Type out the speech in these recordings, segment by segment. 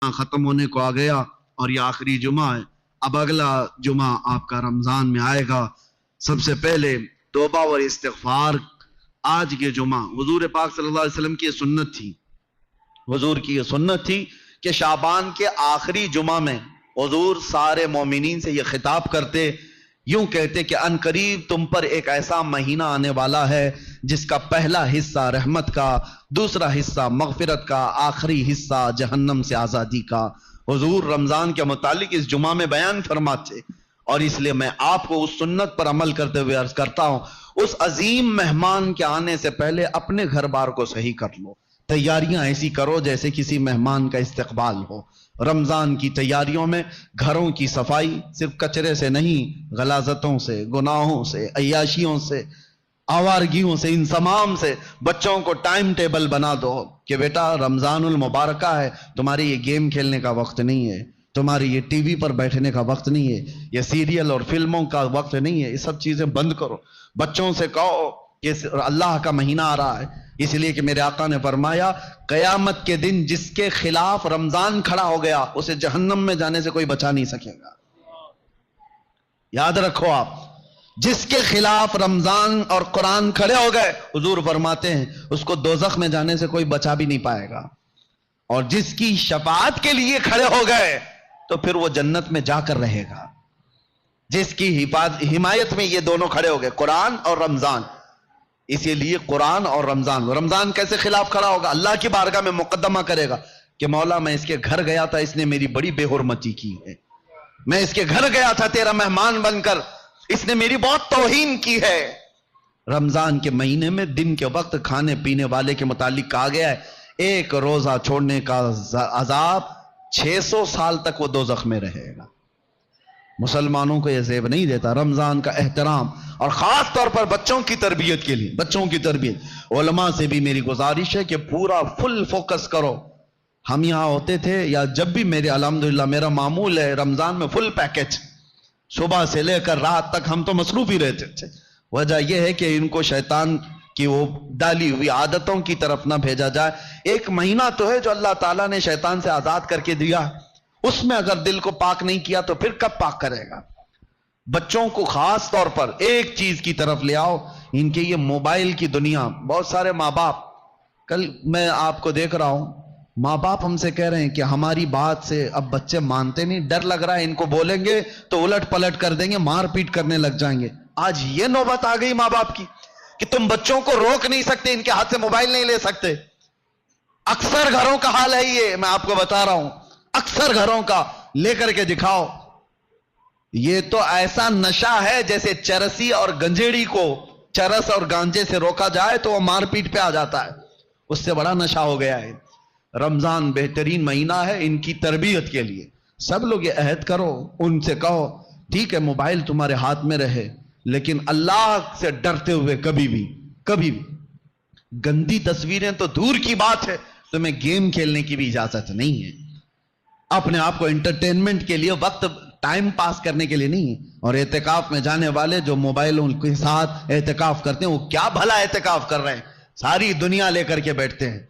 ختم ہونے کو آ گیا اور یہ آخری جمعہ ہے. اب اگلا جمعہ آپ کا رمضان میں آئے گا. سب سے پہلے توبہ اور استغفار. آج کے جمعہ حضور پاک صلی اللہ علیہ وسلم کی یہ سنت تھی. حضور کی یہ سنت تھی کہ شعبان کے آخری جمعہ میں حضور سارے مومنین سے یہ خطاب کرتے، یوں کہتے کہ ان قریب تم پر ایک ایسا مہینہ آنے والا ہے جس کا پہلا حصہ رحمت کا، دوسرا حصہ مغفرت کا، آخری حصہ جہنم سے آزادی کا. حضور رمضان کے متعلق اس جمعہ میں بیان فرماتے، اور اس لیے میں آپ کو اس سنت پر عمل کرتے ہوئے عرض کرتا ہوں، اس عظیم مہمان کے آنے سے پہلے اپنے گھر بار کو صحیح کر لو. تیاریاں ایسی کرو جیسے کسی مہمان کا استقبال ہو. رمضان کی تیاریوں میں گھروں کی صفائی صرف کچرے سے نہیں، غلاظتوں سے، گناہوں سے، عیاشیوں سے، آوارگیوں سے، ان تمام سے. بچوں کو ٹائم ٹیبل بنا دو کہ بیٹا رمضان المبارکہ ہے، تمہارے یہ گیم کھیلنے کا وقت نہیں ہے، تمہارے یہ ٹی وی پر بیٹھنے کا وقت نہیں ہے، یہ سیریل اور فلموں کا وقت نہیں ہے. یہ سب چیزیں بند کرو. بچوں سے کہو کہ اللہ کا مہینہ آ رہا ہے، اس لیے کہ میرے آقا نے فرمایا قیامت کے دن جس کے خلاف رمضان کھڑا ہو گیا اسے جہنم میں جانے سے کوئی بچا نہیں سکے گا. یاد رکھو آپ، جس کے خلاف رمضان اور قرآن کھڑے ہو گئے حضور فرماتے ہیں اس کو دوزخ میں جانے سے کوئی بچا بھی نہیں پائے گا. اور جس کی شفاعت کے لیے کھڑے ہو گئے تو پھر وہ جنت میں جا کر رہے گا. جس کی حمایت میں یہ دونوں کھڑے ہو گئے، قرآن اور رمضان. اسی لیے قرآن اور رمضان کیسے خلاف کھڑا ہوگا؟ اللہ کی بارگاہ میں مقدمہ کرے گا کہ مولا میں اس کے گھر گیا تھا، اس نے میری بڑی بے حرمتی کی ہے. میں اس کے گھر گیا تھا تیرا مہمان بن کر، اس نے میری بہت توہین کی ہے. رمضان کے مہینے میں دن کے وقت کھانے پینے والے کے متعلق کہا گیا ہے ایک روزہ چھوڑنے کا عذاب 600 سال تک وہ دوزخ میں رہے گا. مسلمانوں کو یہ زیب نہیں دیتا. رمضان کا احترام، اور خاص طور پر بچوں کی تربیت کے لیے، بچوں کی تربیت، علماء سے بھی میری گزارش ہے کہ پورا فل فوکس کرو. ہم یہاں ہوتے تھے یا جب بھی الحمدللہ میرا معمول ہے رمضان میں فل پیکج، صبح سے لے کر رات تک ہم تو مصروف ہی رہتے تھے. وجہ یہ ہے کہ ان کو شیطان کی وہ ڈالی ہوئی عادتوں کی طرف نہ بھیجا جائے. ایک مہینہ تو ہے جو اللہ تعالیٰ نے شیطان سے آزاد کر کے دیا، اس میں اگر دل کو پاک نہیں کیا تو پھر کب پاک کرے گا؟ بچوں کو خاص طور پر ایک چیز کی طرف لے آؤ، ان کے یہ موبائل کی دنیا. بہت سارے ماں باپ، کل میں آپ کو دیکھ رہا ہوں، ماں باپ ہم سے کہہ رہے ہیں کہ ہماری بات سے اب بچے مانتے نہیں، ڈر لگ رہا ہے ان کو بولیں گے تو الٹ پلٹ کر دیں گے، مار پیٹ کرنے لگ جائیں گے. آج یہ نوبت آ گئی ماں باپ کی کہ تم بچوں کو روک نہیں سکتے، ان کے ہاتھ سے موبائل نہیں لے سکتے. اکثر گھروں کا حال ہے یہ، میں آپ کو بتا رہا ہوں، اکثر گھروں کا. لے کر کے دکھاؤ. یہ تو ایسا نشہ ہے جیسے چرسی اور گنجیڑی کو چرس اور گانجے سے روکا جائے تو وہ مار پیٹ پہ آ جاتا ہے، اس سے بڑا نشہ ہو گیا ہے. رمضان بہترین مہینہ ہے ان کی تربیت کے لیے. سب لوگ یہ عہد کرو، ان سے کہو ٹھیک ہے موبائل تمہارے ہاتھ میں رہے لیکن اللہ سے ڈرتے ہوئے کبھی بھی گندی تصویریں تو دور کی بات ہے، تمہیں گیم کھیلنے کی بھی اجازت نہیں ہے. اپنے آپ کو انٹرٹینمنٹ کے لیے، وقت ٹائم پاس کرنے کے لیے نہیں. اور اعتکاف میں جانے والے جو موبائلوں کے ساتھ اعتکاف کرتے ہیں وہ کیا بھلا اعتکاف کر رہے ہیں، ساری دنیا لے کر کے بیٹھتے ہیں.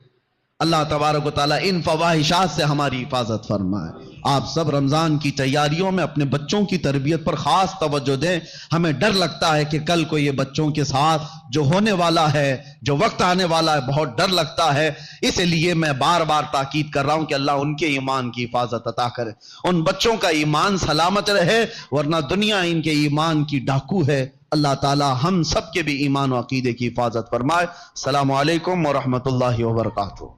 اللہ تبارک و تعالیٰ ان فواحشات سے ہماری حفاظت فرمائے. آپ سب رمضان کی تیاریوں میں اپنے بچوں کی تربیت پر خاص توجہ دیں. ہمیں ڈر لگتا ہے کہ کل کو یہ بچوں کے ساتھ جو ہونے والا ہے، جو وقت آنے والا ہے، بہت ڈر لگتا ہے. اس لیے میں بار بار تاکید کر رہا ہوں کہ اللہ ان کے ایمان کی حفاظت عطا کرے، ان بچوں کا ایمان سلامت رہے، ورنہ دنیا ان کے ایمان کی ڈاکو ہے. اللہ تعالی ہم سب کے بھی ایمان و عقیدے کی حفاظت فرمائے. السلام علیکم ورحمۃ اللہ وبرکاتہ.